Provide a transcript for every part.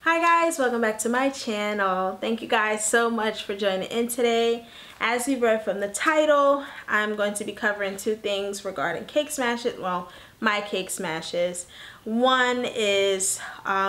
Hi guys, welcome back to my channel. Thank you guys so much for joining in today. As you read from the title, I'm going to be covering two things regarding cake smashes. Well, my cake smashes. One is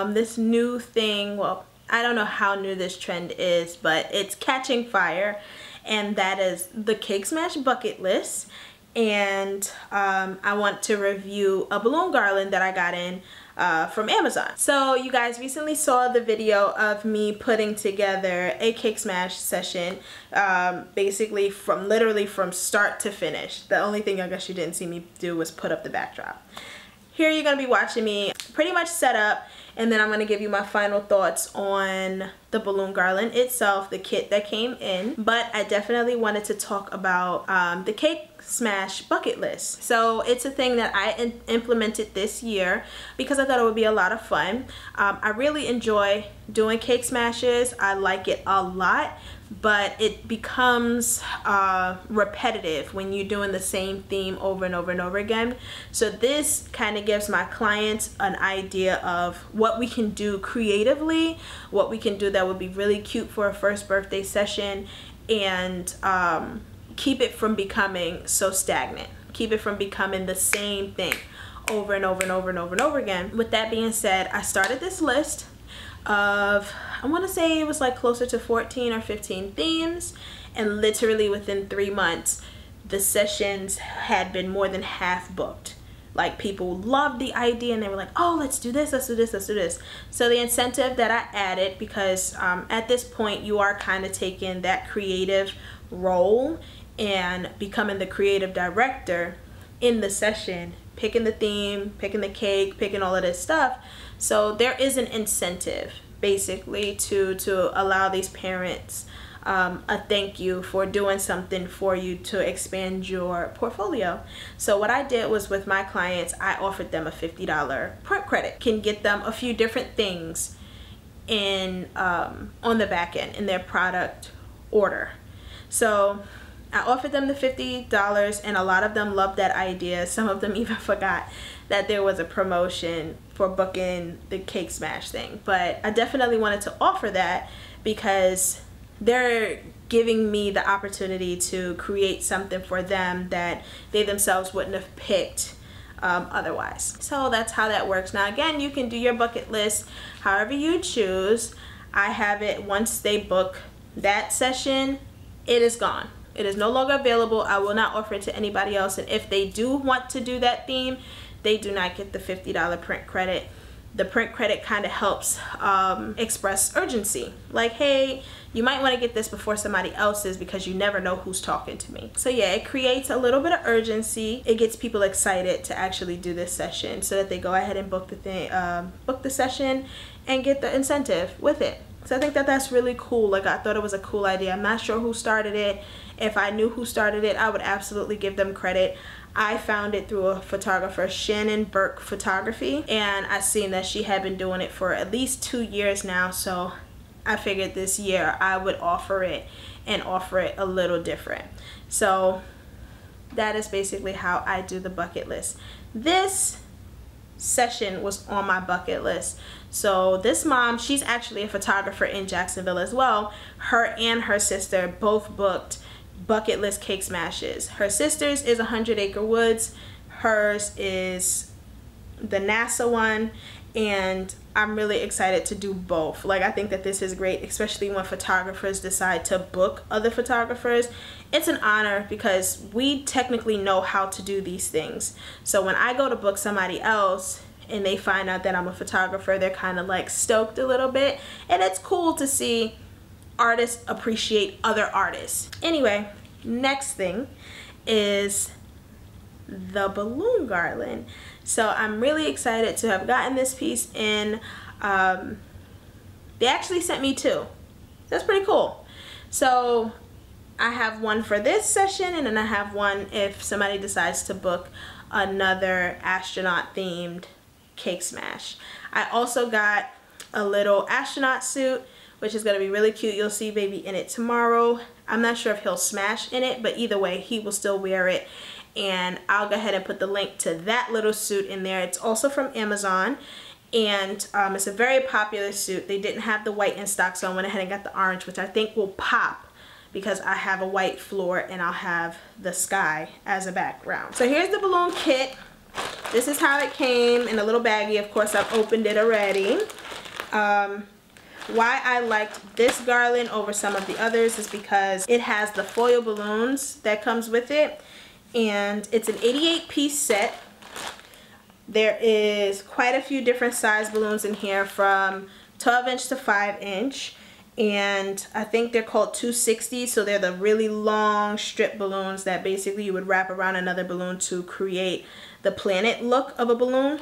this new thing. Well, I don't know how new this trend is, but it's catching fire, and that is the cake smash bucket list. And I want to review a balloon garland that I got in from Amazon. So you guys recently saw the video of me putting together a cake smash session, basically literally from start to finish. The only thing I guess you didn't see me do was put up the backdrop. Here you're gonna be watching me pretty much set up, and then I'm gonna give you my final thoughts on the balloon garland itself, the kit that came in. But I definitely wanted to talk about the cake smash bucket list. So it's a thing that I implemented this year because I thought it would be a lot of fun. I really enjoy doing cake smashes. I like it a lot, but it becomes repetitive when you're doing the same theme over and over and over again. So this kind of gives my clients an idea of what we can do creatively, what we can do that would be really cute for a first birthday session, and keep it from becoming so stagnant. Keep it from becoming the same thing over and over and over and over and over again. With that being said, I started this list of, I want to say it was like closer to 14 or 15 themes, and literally within 3 months the sessions had been more than half booked. Like, people loved the idea and they were like, oh, let's do this, let's do this, let's do this. So the incentive that I added, because at this point you are kind of taking that creative role and becoming the creative director in the session, picking the theme, picking the cake, picking all of this stuff. So there is an incentive basically to allow these parents a thank you for doing something for you to expand your portfolio. So what I did was, with my clients, I offered them a $50 print credit. Can get them a few different things in on the back end in their product order. So I offered them the $50, and a lot of them loved that idea. Some of them even forgot that there was a promotion for booking the cake smash thing. But I definitely wanted to offer that because they're giving me the opportunity to create something for them that they themselves wouldn't have picked otherwise. So that's how that works. Now again, you can do your bucket list however you choose. I have it, once they book that session, it is gone. It is no longer available. I will not offer it to anybody else. And if they do want to do that theme, they do not get the $50 print credit. The print credit kind of helps express urgency. Like, hey, you might want to get this before somebody else's because you never know who's talking to me. So yeah, it creates a little bit of urgency. It gets people excited to actually do this session so that they go ahead and book the thing, book the session and get the incentive with it. So I think that that's really cool. Like, I thought it was a cool idea. I'm not sure who started it. If I knew who started it, I would absolutely give them credit. I found it through a photographer, Shannon Burke Photography, and I seen that she had been doing it for at least 2 years now. So I figured this year I would offer it, and offer it a little different. So that is basically how I do the bucket list. This session was on my bucket list. So this mom, she's actually a photographer in Jacksonville as well. Her and her sister both booked bucket list cake smashes. Her sister's is 100 Acre Woods, hers is the NASA one, and I'm really excited to do both. Like, I think that this is great, especially when photographers decide to book other photographers. It's an honor because we technically know how to do these things. So when I go to book somebody else and they find out that I'm a photographer, they're kind of like stoked a little bit, and it's cool to see artists appreciate other artists. Anyway, next thing is the balloon garland. So I'm really excited to have gotten this piece in. They actually sent me 2. That's pretty cool. So I have one for this session, and then I have one if somebody decides to book another astronaut themed cake smash. I also got a little astronaut suit, which is going to be really cute. You'll see baby in it tomorrow. I'm not sure if he'll smash in it, but either way, he will still wear it. And I'll go ahead and put the link to that little suit in there. It's also from Amazon, and it's a very popular suit. They didn't have the white in stock, so I went ahead and got the orange, which I think will pop because I have a white floor and I'll have the sky as a background. So here's the balloon kit. This is how it came in a little baggie. Of course, I've opened it already. Why I liked this garland over some of the others is because it has the foil balloons that comes with it, and it's an 88-piece set. There is quite a few different size balloons in here, from 12-inch to 5-inch, and I think they're called 260, so they're the really long strip balloons that basically you would wrap around another balloon to create the planet look of a balloon.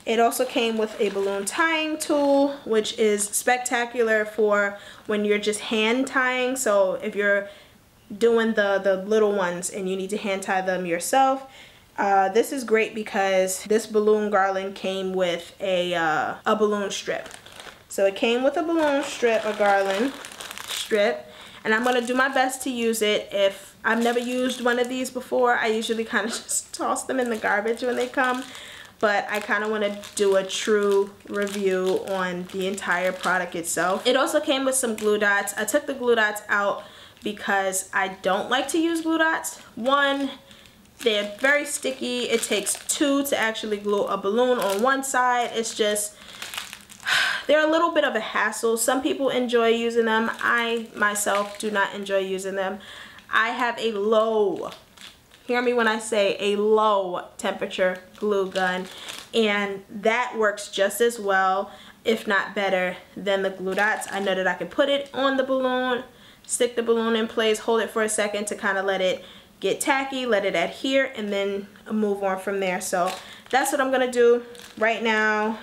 It also came with a balloon tying tool, which is spectacular for when you're just hand tying. So if you're doing the little ones and you need to hand tie them yourself, this is great because this balloon garland came with a balloon strip. So it came with a balloon strip, a garland strip, and I'm going to do my best to use it. If I've never used one of these before, I usually kind of just toss them in the garbage when they come, but I kind of want to do a true review on the entire product itself. It also came with some glue dots. I took the glue dots out because I don't like to use glue dots. One, they're very sticky. It takes two to actually glue a balloon on one side. It's just, they're a little bit of a hassle. Some people enjoy using them. I myself do not enjoy using them. I have a low, hear me when I say a low temperature glue gun, and that works just as well, if not better, than the glue dots. I know that I can put it on the balloon, stick the balloon in place, hold it for a second to kind of let it get tacky, let it adhere, and then move on from there. So that's what I'm gonna do right now.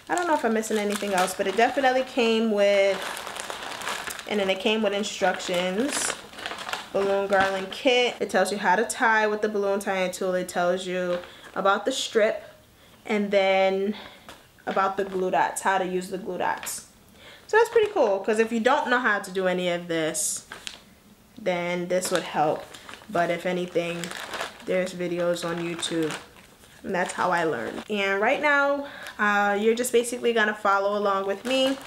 I don't know if I'm missing anything else, but it definitely came with, and then it came with instructions. Balloon garland kit. It tells you how to tie with the balloon tying tool. It tells you about the strip, and then about the glue dots, how to use the glue dots. So that's pretty cool, because if you don't know how to do any of this, then this would help. But if anything, there's videos on YouTube, and that's how I learned. And right now, you're just basically gonna follow along with me.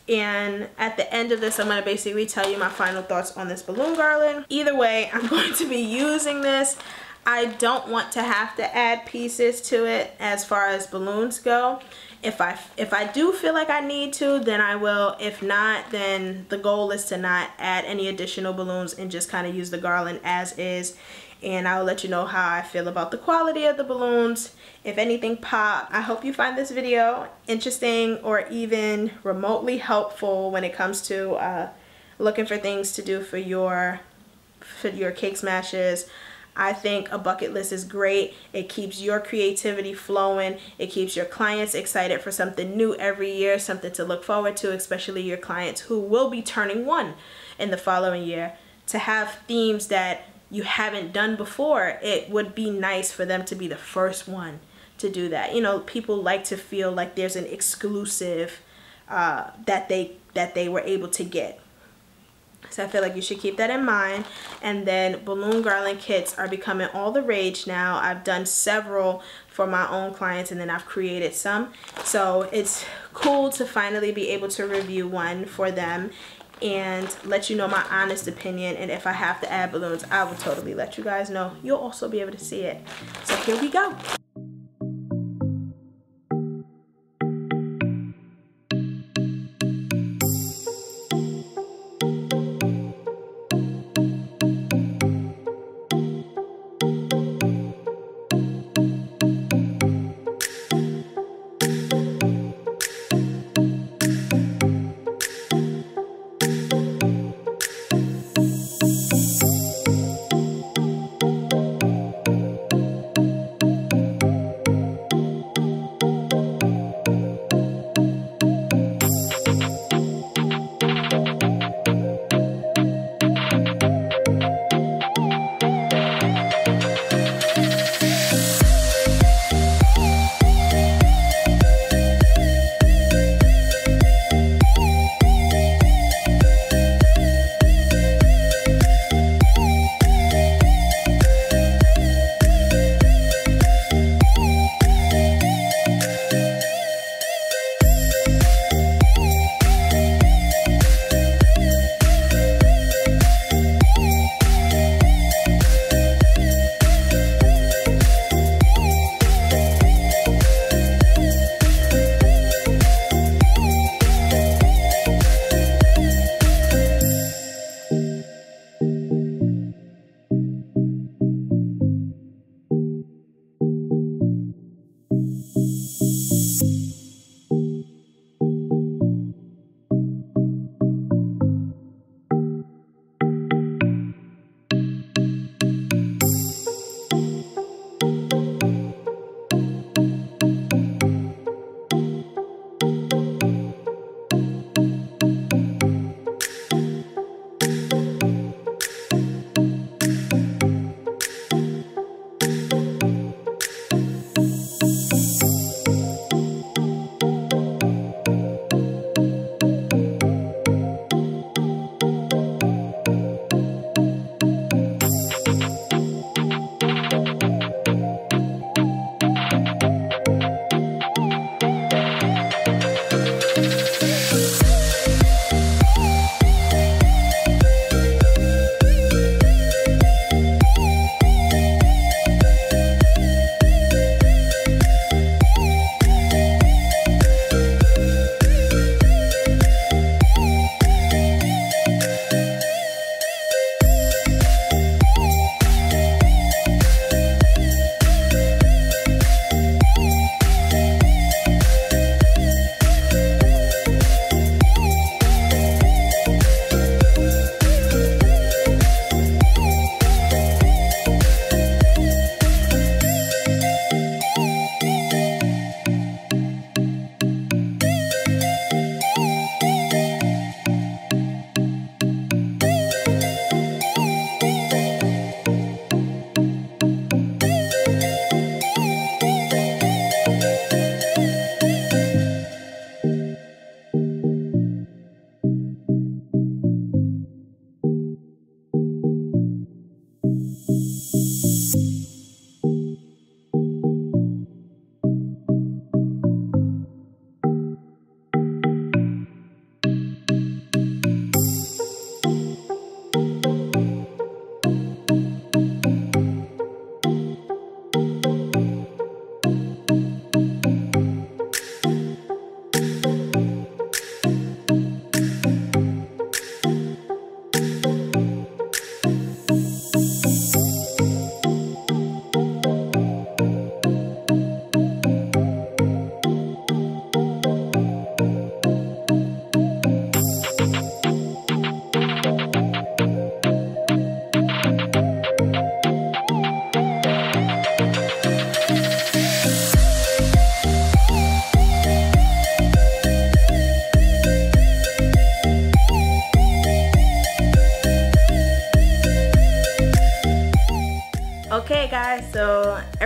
And at the end of this, I'm going to basically tell you my final thoughts on this balloon garland. Either way, I'm going to be using this. I don't want to have to add pieces to it as far as balloons go. If I do feel like I need to, then I will. If not, then the goal is to not add any additional balloons and just kind of use the garland as is. And I'll let you know how I feel about the quality of the balloons, if anything pop. I hope you find this video interesting or even remotely helpful when it comes to looking for things to do for your cake smashes. I think a bucket list is great. It keeps your creativity flowing. It keeps your clients excited for something new every year, something to look forward to, especially your clients who will be turning 1 in the following year. To have themes that you haven't done before, it would be nice for them to be the first one to do that. You know, people like to feel like there's an exclusive that they were able to get. So I feel like you should keep that in mind. And then balloon garland kits are becoming all the rage now. I've done several for my own clients, and then I've created some. So it's cool to finally be able to review one for them and let you know my honest opinion. And if I have to add balloons, I will totally let you guys know. You'll also be able to see it. So here we go.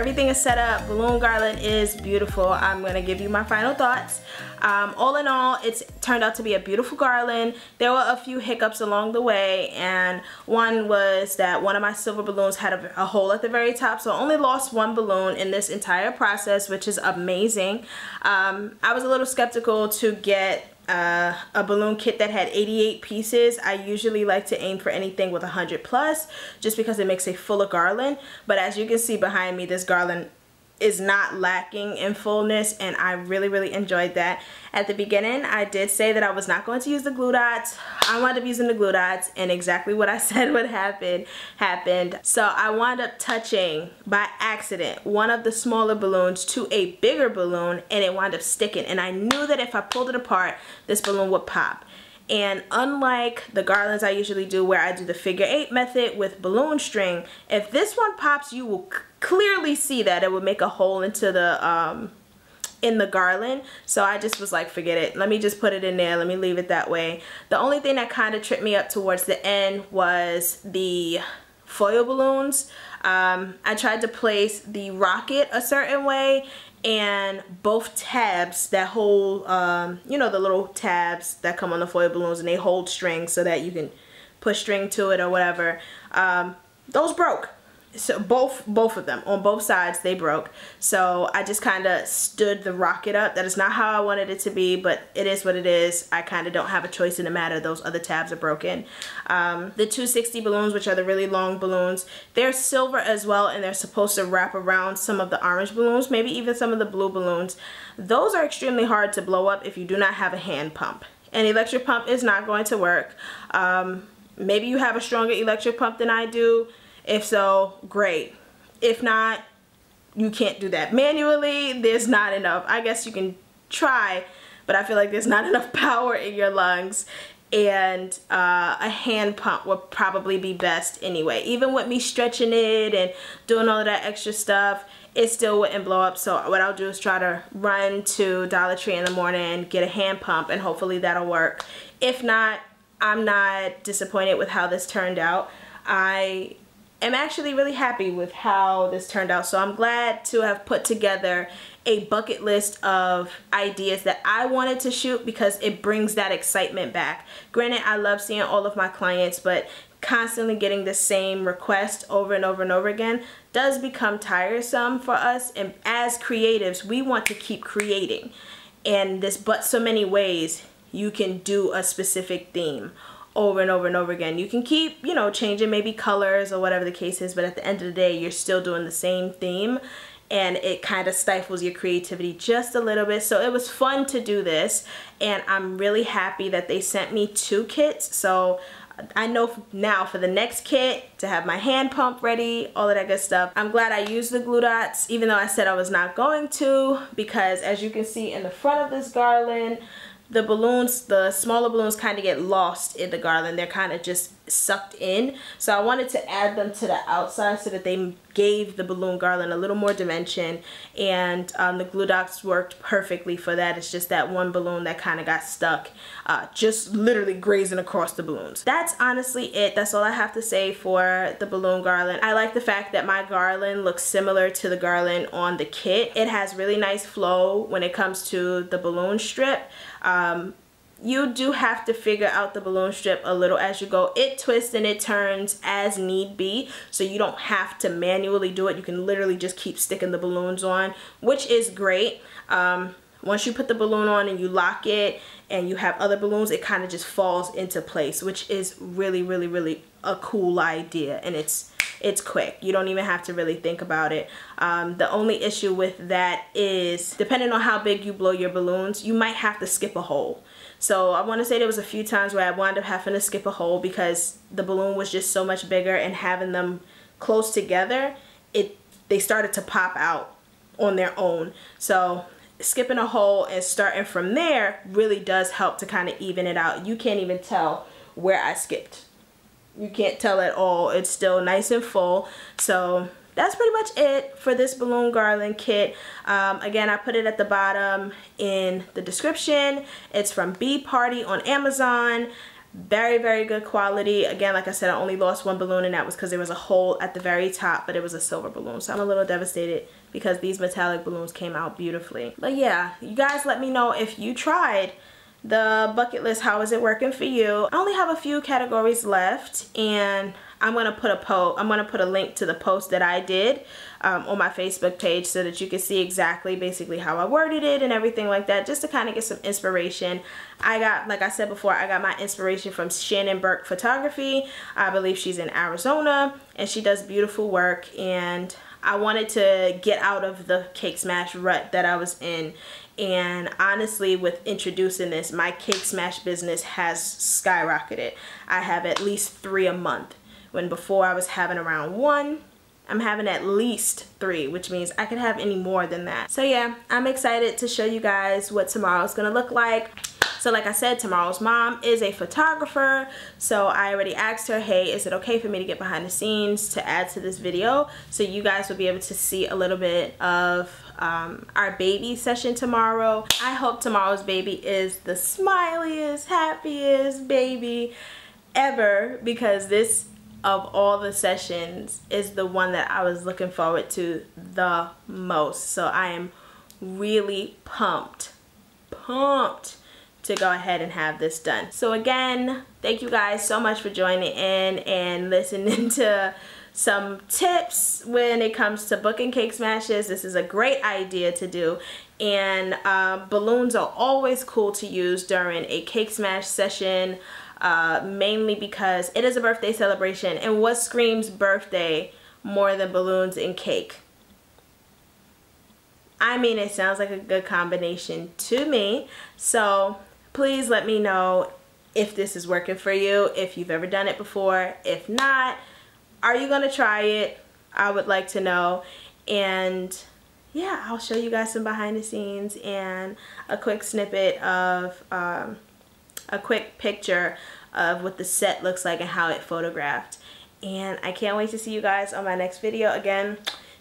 everything is set up. Balloon garland is beautiful. I'm gonna give you my final thoughts. All in all, it's turned out to be a beautiful garland. There were a few hiccups along the way, and one was that one of my silver balloons had a hole at the very top, so I only lost one balloon in this entire process, which is amazing. I was a little skeptical to get a balloon kit that had 88 pieces. I usually like to aim for anything with 100 plus, just because it makes a fuller garland. But as you can see behind me, this garland is not lacking in fullness, and I really enjoyed that. At the beginning, I did say that I was not going to use the glue dots. I wound up using the glue dots, and exactly what I said would happen happened. So I wound up touching by accident one of the smaller balloons to a bigger balloon, and it wound up sticking, and I knew that if I pulled it apart, this balloon would pop. And unlike the garlands I usually do, where I do the figure 8 method with balloon string, if this one pops, you will clearly see that it would make a hole into the in the garland. So I just was like, forget it, let me just put it in there, let me leave it that way. The only thing that kind of tripped me up towards the end was the foil balloons. I tried to place the rocket a certain way, and both tabs that hold, you know, the little tabs that come on the foil balloons, and they hold string so that you can push string to it or whatever, those broke. So both of them on both sides, they broke. So I just kind of stood the rocket up. That is not how I wanted it to be, but it is what it is. I kind of don't have a choice in the matter. Those other tabs are broken. The 260 balloons, which are the really long balloons, they're silver as well, and they're supposed to wrap around some of the orange balloons, maybe even some of the blue balloons. Those are extremely hard to blow up if you do not have a hand pump. An electric pump is not going to work. Maybe you have a stronger electric pump than I do. If so, great. If not, you can't do that manually. There's not enough. I guess you can try, but I feel like there's not enough power in your lungs, and a hand pump would probably be best anyway. Even with me stretching it and doing all of that extra stuff, it still wouldn't blow up. So what I'll do is try to run to Dollar Tree in the morning, get a hand pump, and hopefully that'll work. If not, I'm not disappointed with how this turned out. I'm actually really happy with how this turned out, so I'm glad to have put together a bucket list of ideas that I wanted to shoot, because it brings that excitement back. Granted, I love seeing all of my clients, but constantly getting the same request over and over and over again does become tiresome for us, and as creatives, we want to keep creating. And there's but so many ways you can do a specific theme over and over and over again. You can keep, you know, changing maybe colors or whatever the case is, but at the end of the day, you're still doing the same theme, and it kind of stifles your creativity just a little bit. So it was fun to do this, and I'm really happy that they sent me 2 kits. So I know now for the next kit to have my hand pump ready, all of that good stuff. I'm glad I used the glue dots, even though I said I was not going to, because as you can see in the front of this garland, the balloons, the smaller balloons, kind of get lost in the garland. They're kind of just sucked in. So I wanted to add them to the outside so that they gave the balloon garland a little more dimension. And the glue dots worked perfectly for that. It's just that one balloon that kind of got stuck, just literally grazing across the balloons. That's honestly it. That's all I have to say for the balloon garland. I like the fact that my garland looks similar to the garland on the kit. It has really nice flow when it comes to the balloon strip. You do have to figure out the balloon strip a little as you go. It twists and it turns as need be, so you don't have to manually do it. You can literally just keep sticking the balloons on, which is great. Once you put the balloon on and you lock it and you have other balloons, it kind of just falls into place, which is really a cool idea, and it's quick. You don't even have to really think about it. The only issue with that is, depending on how big you blow your balloons, you might have to skip a hole. So I want to say there was a few times where I wound up having to skip a hole because the balloon was just so much bigger, and having them close together, they started to pop out on their own. So skipping a hole and starting from there really does help to kind of even it out. You can't even tell where I skipped. You can't tell at all. It's still nice and full. So that's pretty much it for this balloon garland kit. Again, I put it at the bottom in the description. It's from Bee Party on Amazon. Very good quality. Again, like I said, I only lost one balloon, and that was because there was a hole at the very top, but it was a silver balloon. So I'm a little devastated because these metallic balloons came out beautifully. But yeah, you guys let me know if you tried the bucket list. How is it working for you? I only have a few categories left, and I'm gonna put a link to the post that I did on my Facebook page so that you can see exactly basically how I worded it and everything like that, just to kind of get some inspiration. I got, like I said before, I got my inspiration from Shannon Burke Photography. I believe she's in Arizona, and she does beautiful work, and I wanted to get out of the cake smash rut that I was in. And honestly, with introducing this, my cake smash business has skyrocketed. I have at least 3 a month, when before I was having around 1. I'm having at least 3, which means I could have any more than that. So yeah, I'm excited to show you guys what tomorrow's gonna look like. So like I said, tomorrow's mom is a photographer, so I already asked her, hey, is it okay for me to get behind the scenes to add to this video, so you guys will be able to see a little bit of our baby session tomorrow. I hope tomorrow's baby is the smiliest, happiest baby ever, because this, of all the sessions, is the one that I was looking forward to the most. So I am really pumped to go ahead and have this done. So again, thank you guys so much for joining in and listening to some tips when it comes to booking cake smashes. This is a great idea to do, and balloons are always cool to use during a cake smash session, mainly because it is a birthday celebration, and what screams birthday more than balloons and cake? I mean, it sounds like a good combination to me. So please let me know if this is working for you, if you've ever done it before. If not, are you gonna try it? I would like to know. And yeah, I'll show you guys some behind the scenes and a quick snippet of a quick picture of what the set looks like and how it photographed. And I can't wait to see you guys on my next video. Again,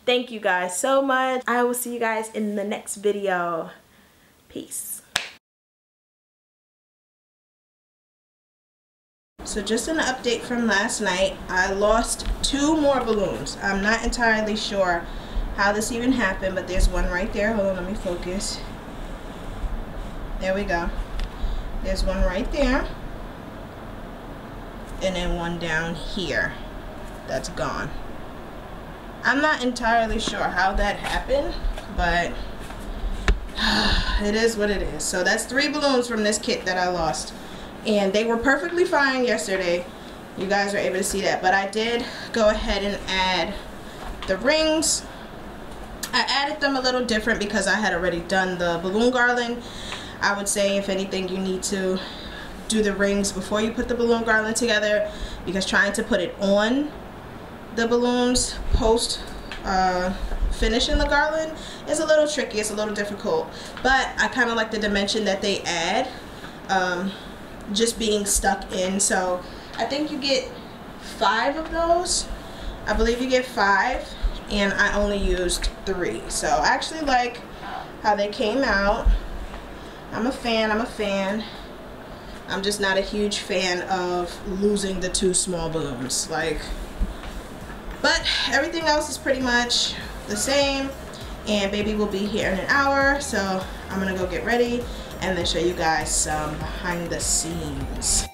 thank you guys so much. I will see you guys in the next video. Peace. So just an update from last night, I lost 2 more balloons. I'm not entirely sure how this even happened, but there's one right there. Hold on, let me focus. There we go. There's one right there. And then one down here. That's gone. I'm not entirely sure how that happened, but it is what it is. So that's 3 balloons from this kit that I lost. And they were perfectly fine yesterday. You guys were able to see that. But I did go ahead and add the rings. I added them a little different because I had already done the balloon garland. I would say, if anything, you need to do the rings before you put the balloon garland together, because trying to put it on the balloons post finishing the garland is a little tricky. It's a little difficult. But I kind of like the dimension that they add. Just being stuck in. So I think you get 5 of those. I believe you get 5, and I only used 3. So I actually like how they came out. I'm a fan. I'm just not a huge fan of losing the 2 small balloons. But everything else is pretty much the same, and baby will be here in an hour, so I'm gonna go get ready and then show you guys some behind the scenes.